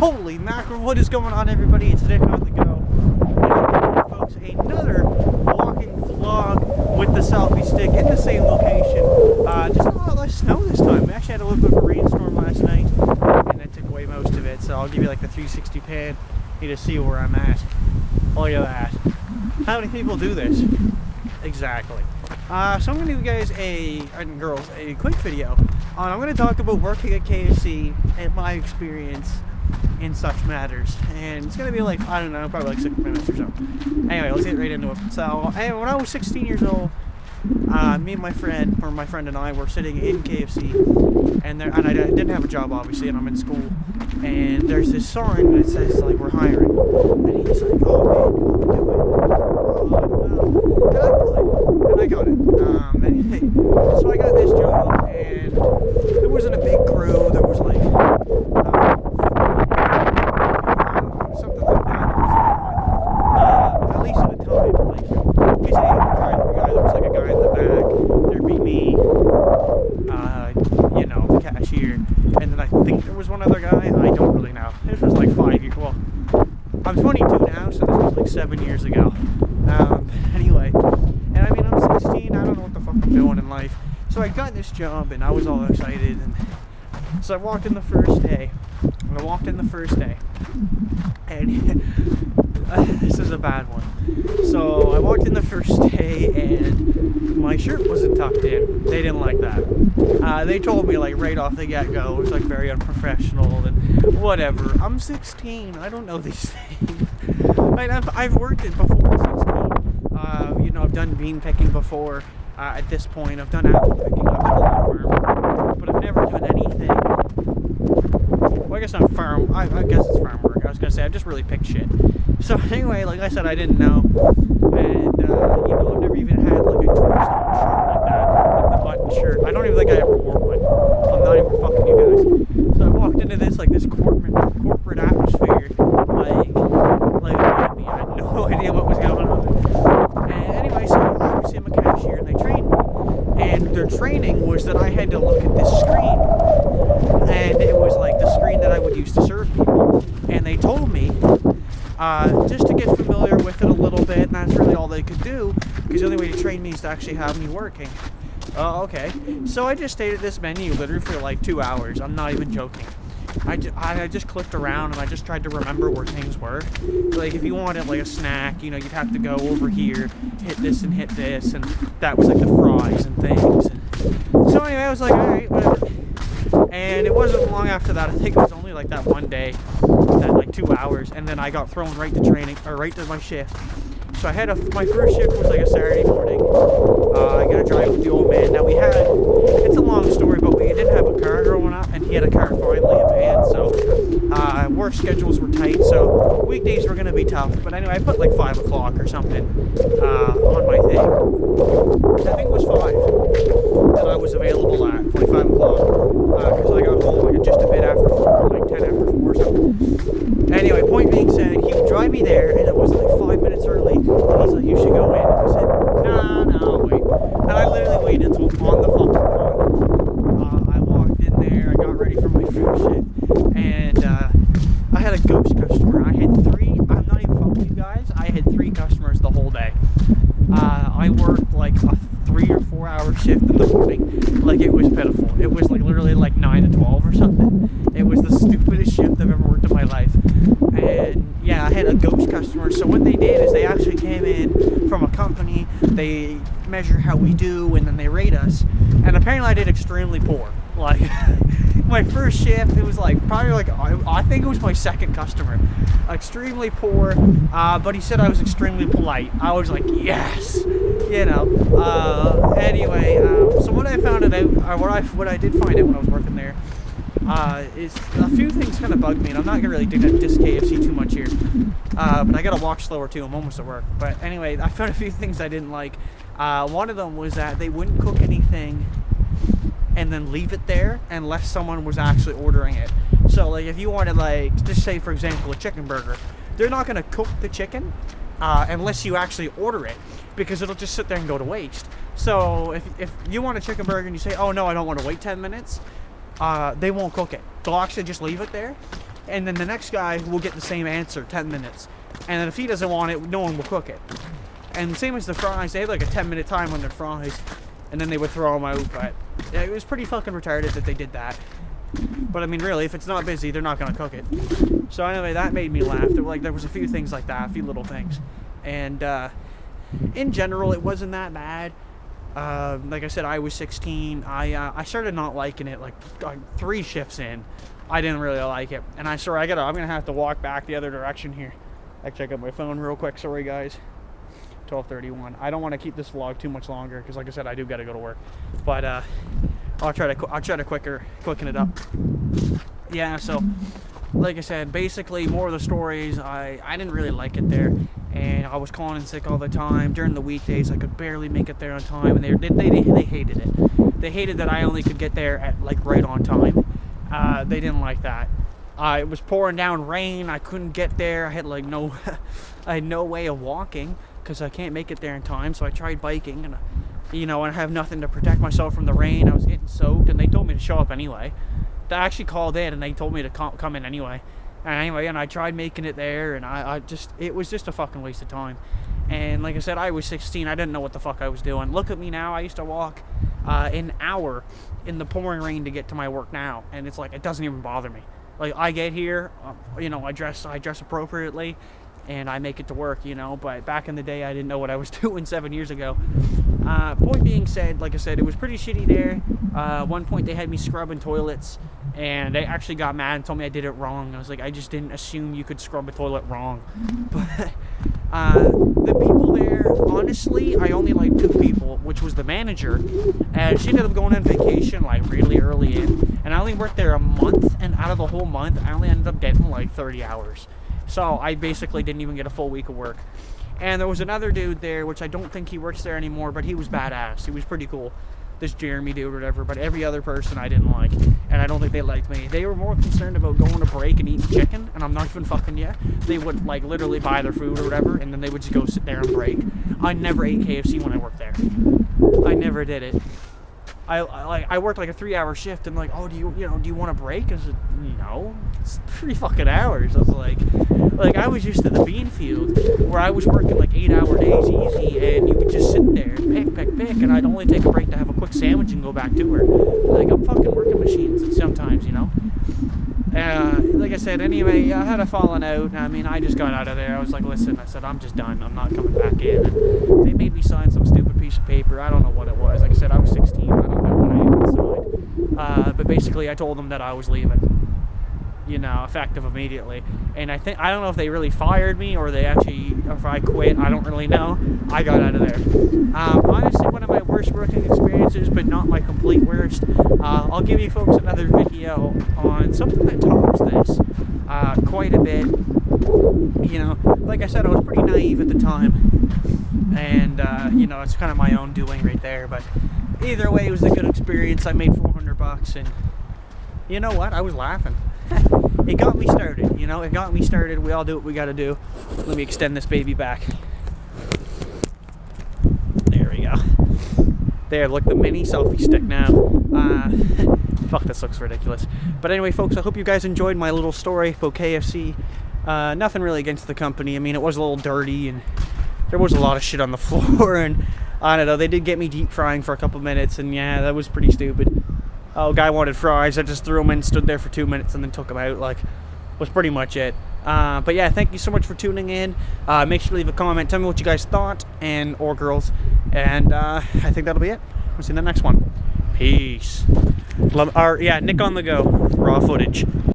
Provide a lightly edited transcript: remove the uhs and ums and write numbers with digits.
Holy mackerel, what is going on, everybody? It's Nickonthego. And I'm bringing you folks another walking vlog with the selfie stick in the same location. Just a lot less snow this time. We actually had a little bit of a rainstorm last night, and that took away most of it. So I'll give you like the 360 pan. You just see where I'm at. Look at that. How many people do this? Exactly. So I'm going to give you guys and girls a quick video. I'm going to talk about working at KFC and my experience in such matters, and it's going to be like, I don't know, probably like 6 minutes or so. Anyway, let's get right into it. So, when I was 16 years old, me and my friend and I were sitting in KFC, and I didn't have a job, obviously, and I'm in school, and there's this sign that says, like, we're hiring, and he's like, oh man, you do it. And I got it. Anyway, so I got this job, and there wasn't a big crew. There was like something like that. At least at the time, like, because I had the driver guy, there was like a guy in the back. There'd be me, you know, the cashier, and then I think there was one other guy. I don't really know. This was like 5 years. Well, I'm 22 now, so this was like 7 years ago. Anyway. And I mean, I'm 16, I don't know what the fuck I'm doing in life. So I got this job, and I was all excited, and so I walked in the first day. And this is a bad one. So I walked in the first day, and my shirt wasn't tucked in. They didn't like that. They told me, like, right off the get-go, it was, like, very unprofessional, and whatever. I'm 16, I don't know these things. I've worked it before at 16. You know, I've done bean picking before. At this point, I've done apple picking. I've done a lot of farm, but I've never done anything. Well, I guess not farm. I guess it's farm work. I was gonna say I've just really picked shit. So anyway, like I said, I didn't know, and you know, I've never even had like a two-stone shirt like that, like the button shirt. I don't even think I ever wore one. I'm not even fucking you guys. So I walked into this corporate atmosphere, like happy. I had no idea what was going on. And anyway, so obviously I'm a cashier, and they trained me. And their training was that I had to look at this screen, and it was like the screen that I would use to serve people. And they told me just to get familiar with it a little bit, and that's really all they could do, because the only way to train me is to actually have me working. Oh, okay. So I just stayed at this menu literally for like 2 hours. I'm not even joking. I just clicked around, and I just tried to remember where things were. Like, if you wanted like a snack, you know, you'd have to go over here, hit this, and that was like the fries and things. So anyway, I was like, alright, whatever. And it wasn't long after that. I think it was only like that one day, that like 2 hours, and then I got thrown right to training, or right to my shift. So I had my first shift was like a Saturday morning. I got to drive with the old man. Now it's a long story, but we didn't have a car growing up, and he had a car finally, a van, so work schedules were tight, so weekdays were going to be tough. But anyway, I put like 5 o'clock or something on my thing. I think it was 5 that I was available at, 5 o'clock, because I got home like just a bit after 4, like 10 after 4 or something. Anyway, point being said, he would drive me there, and it was like 5 minutes early, and he's like, you should go in. And I said, no, wait. And I literally waited until on the fucking clock. I walked in there, I got ready for my first shift, and I had a ghost customer. I had 3, I'm not even fucking you guys, I had 3 customers the whole day. I worked like a 3 or 4 hour shift in the morning. Like, it was pitiful. It was like literally like 9 to 12 or something. It was the stupidest shift I've ever worked in my life. And yeah, I had a ghost customer. So what they did is they actually came in from a company. They measure how we do, and then they rate us. And apparently I did extremely poor. Like, my first shift, it was like probably like, I think it was my second customer. Extremely poor, but he said I was extremely polite. I was like, yes, you know. Anyway, so what I found out, what I did find out when I was working there, is a few things kind of bugged me, and I'm not gonna really diss KFC too much here, but I gotta walk slower too. I'm almost at work. But anyway, I found a few things I didn't like. One of them was that they wouldn't cook anything and then leave it there unless someone was actually ordering it. So like, if you wanted, like, just say for example a chicken burger, they're not gonna cook the chicken unless you actually order it, because it'll just sit there and go to waste. So if you want a chicken burger and you say, oh no, I don't want to wait 10 minutes, they won't cook it. They'll actually just leave it there. and then the next guy will get the same answer, 10 minutes. And then if he doesn't want it, no one will cook it. And same as the fries, they had like a 10-minute time on their fries, and then they would throw them out. But yeah, it was pretty fucking retarded that they did that. But I mean, really, if it's not busy, they're not gonna cook it. So anyway, that made me laugh. There was a few things like that, a few little things. And in general, it wasn't that bad. Like I said, I was 16. I started not liking it like 3 shifts in. I didn't really like it, and I'm gonna have to walk back the other direction here. I check out my phone real quick. Sorry guys. 12:31. I don't want to keep this vlog too much longer because, like I said, I do gotta go to work. But I'll try to quicken it up. Yeah. So, like I said, basically more of the stories. I didn't really like it there, and I was calling in sick all the time. During the weekdays, I could barely make it there on time, and they hated it. They hated that I only could get there at like right on time. They didn't like that. It was pouring down rain. I couldn't get there. I had like I had no way of walking because I can't make it there in time. So I tried biking, and and I have nothing to protect myself from the rain. I was getting soaked, and they told me to show up anyway. They actually called in, and they told me to come in anyway. And I tried making it there, and it was just a fucking waste of time. And like I said, I was 16. I didn't know what the fuck I was doing. Look at me now. I used to walk an hour in the pouring rain to get to my work now, and it's like it doesn't even bother me. Like I get here, I dress appropriately, and I make it to work, But back in the day, I didn't know what I was doing 7 years ago. Point being said, like I said, it was pretty shitty there. One point they had me scrubbing toilets, and they actually got mad and told me I did it wrong. I was like, I just didn't assume you could scrub a toilet wrong. But the people there, honestly, I only liked 2 people, which was the manager, and she ended up going on vacation like really early in, and I only worked there a month, and out of the whole month, I only ended up getting like 30 hours. So I basically didn't even get a full week of work. And there was another dude there, which I don't think he works there anymore, but he was badass. He was pretty cool. This Jeremy dude or whatever, but every other person I didn't like, and I don't think they liked me. They were more concerned about going to break and eating chicken, and I'm not even fucking yet. They would like literally buy their food or whatever, and then they would just go sit there and break. I never ate KFC when I worked there. I never did it. I worked like a 3-hour shift, and like, oh, do you want to break? I said, no, it's 3 fucking hours. I was like I was used to the bean field where I was working like 8-hour days easy, and you could just sit there and pick, and I'd only take a break to have a quick sandwich and go back to her. Like I'm fucking working machines sometimes, Like I said, anyway, I had a falling out. I mean, I just got out of there. I was like, listen, I said, I'm just done. I'm not coming back in. And they made me sign some stupid piece of paper. I don't know what it was. Like I said, I was 16. I don't know what I even signed. But basically, I told them that I was leaving. Effective immediately. And I don't know if they really fired me or if I quit. I don't really know. I got out of there. Honestly, one of my worst working experiences, but not my complete worst. I'll give you folks another video on something that tops this quite a bit. Like I said, I was pretty naive at the time. And, it's kind of my own doing right there. But either way, it was a good experience. I made $400, and you know what? I was laughing. It got me started, it got me started. We all do what we gotta do. Let me extend this baby back. There we go. There, look, the mini selfie stick now. Fuck, this looks ridiculous. But anyway, folks, I hope you guys enjoyed my little story about KFC. Nothing really against the company. I mean, it was a little dirty, and there was a lot of shit on the floor, and I don't know, they did get me deep frying for a couple minutes, and yeah, that was pretty stupid. Oh, guy wanted fries. I just threw them in, stood there for 2 minutes, and then took them out. Like, was pretty much it. But yeah, thank you so much for tuning in. Make sure to leave a comment. Tell me what you guys thought, or girls. And I think that'll be it. We'll see you in the next one. Peace. Yeah, Nickonthego. Raw footage.